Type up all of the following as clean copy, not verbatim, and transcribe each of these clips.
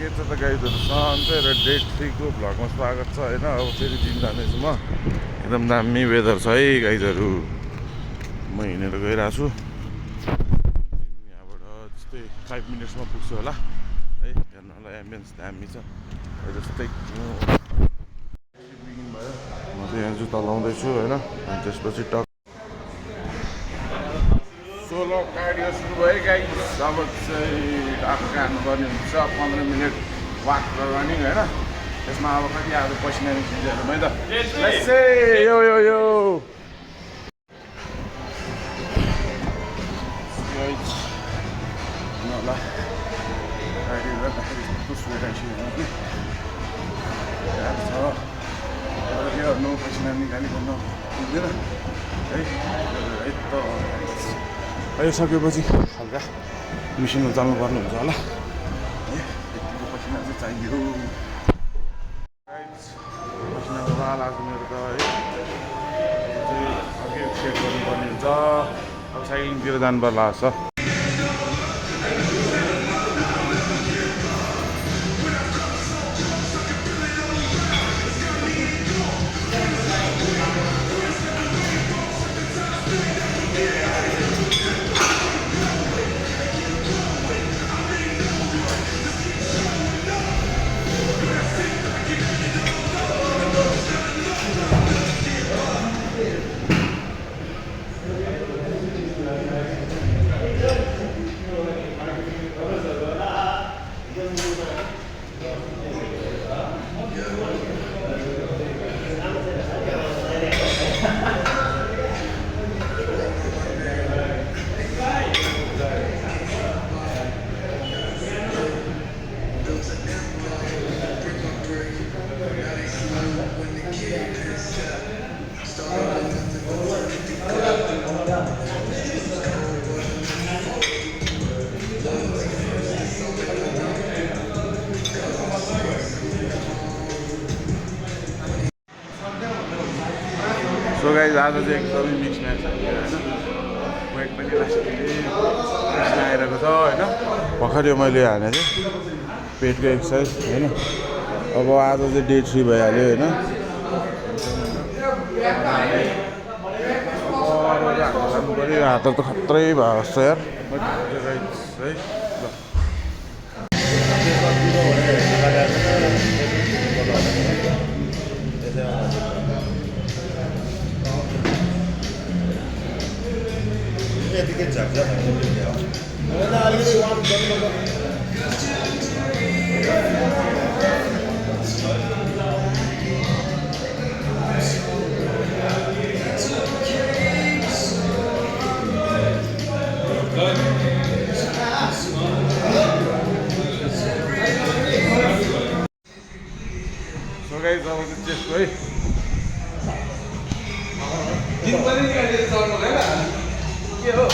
के छ त गाइजहरू सन्चै र डे 3 को भ्लगमा स्वागत छ होइन। अब फेरि जिम जानेछु म। एकदम दामी वेदर छ है गाइजहरू। म हिँडेर गइरहेको छु जिम। यहाँबाट जस्तै 5 मिनट्समा पुग्छु होला है। हेर्नलाई एम्बियन्स दामी छ जस्तै। म चाहिँ यहाँ जुत्ता लाउँदैछु होइन। अनि त्यसपछि टक सोलो कार्डियो सुरु भयो गाइस। अब चाहिँ टाढो जानुपर्ने हुन्छ 15 मिनट वाक र रनिङ होइन। त्यसमा अब कति अब पसिना निस्किन्छ हेरौँ है त। यो यो यो ल कार्डियो गर्दाखेरि कस्तो सुइरहेको छु याद छ। तर के गर्नु, पसिना निकालिकन पुग्दैन है। त आइसकेपछि हल्का मिसिनमा चल्नुपर्ने हुन्छ होला है। यतिको पसिना चाहिँ चाहियो। पसिना पुरा लाग्छ मेरो त है। चाहिँ अघि चेक गर्नुपर्ने हुन्छ। अब साइक्लिङतिर जानुपर्ला जस्तो। सो गाइस आज चाहिँ एकदमै मिक्स म्याच छ होइन। वेट पनि आइरहेको छ होइन। भर्खर यो मैले हाने चाहिँ पेटको एक्सर्साइज होइन। अब आज चाहिँ डे 3 भइहाल्यो होइन। हात त खत्रै भयो जस्तो यार है। यतिकै झ्याप्जा सो गाइस अब चाहिँ चेस्ट है। के हो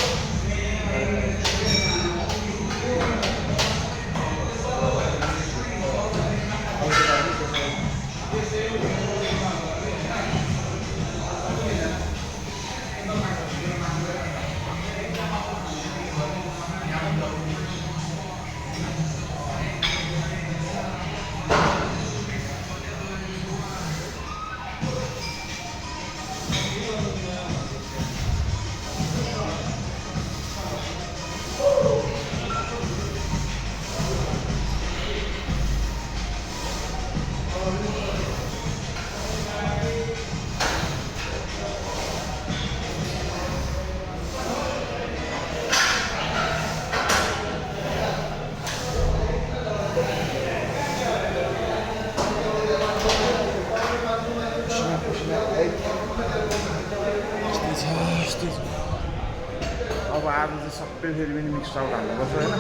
अब आज चाहिँ सबै फेरि पनि मिक्स आउट हाल्नुपर्छ होइन।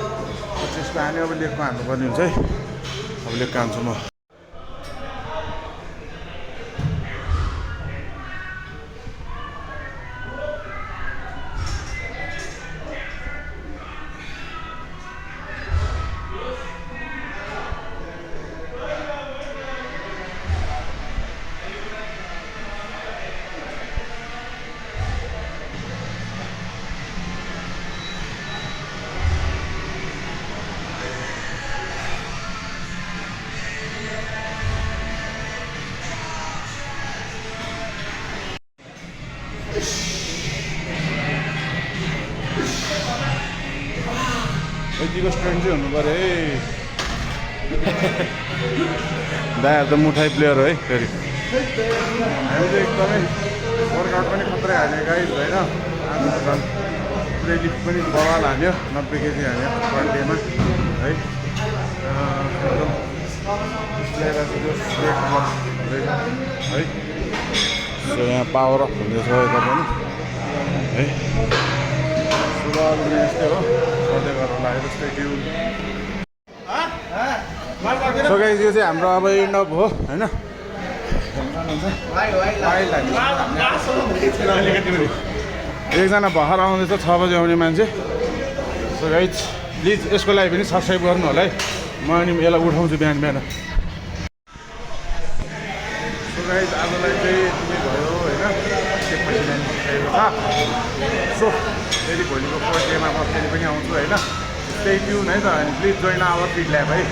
त्यसको हाने अब लेगको हान्नुपर्ने हुन्छ है। अब लेगको हान्छु म। केटीको स्ट्रेन्थ चाहिँ हुनु पऱ्यो है दायाहरू त मुठाई प्लेयर हो है फेरि हामी चाहिँ एकदमै वर्कआउट पनि खत्रै हाल्यो गाइज होइन आज त झन् पुरै लिफ्ट पनि बवाल हाल्यो 90 केजी हाल्यो पर डेमा है एकदम ल्याएर है सो यहाँ पावर अफ हुँदैछ यता पनि है सुरुवात पनि यस्तै हो गर्दै गरेर लाग्यो जस्तै त्यो सो गाइस यो चाहिँ हाम्रो अब एन्ड अप हो होइन एकजना भर्खर आउँदैछ 6 बजी आउने मान्छे सो गाइस प्लिज यसको लागि पनि सब्सक्राइब गर्नु होला है म अनि यसलाई उठाउँछु बिहान बिहान सो गाइज आजलाई चाहिँ यति भयो होइन त्यसपछि निस्किसकेको छ सो फेरि भोलिको फर्स्ट डेमा म फेरि पनि आउँछु होइन स्टे ट्युन है त अनि please join our feed lab है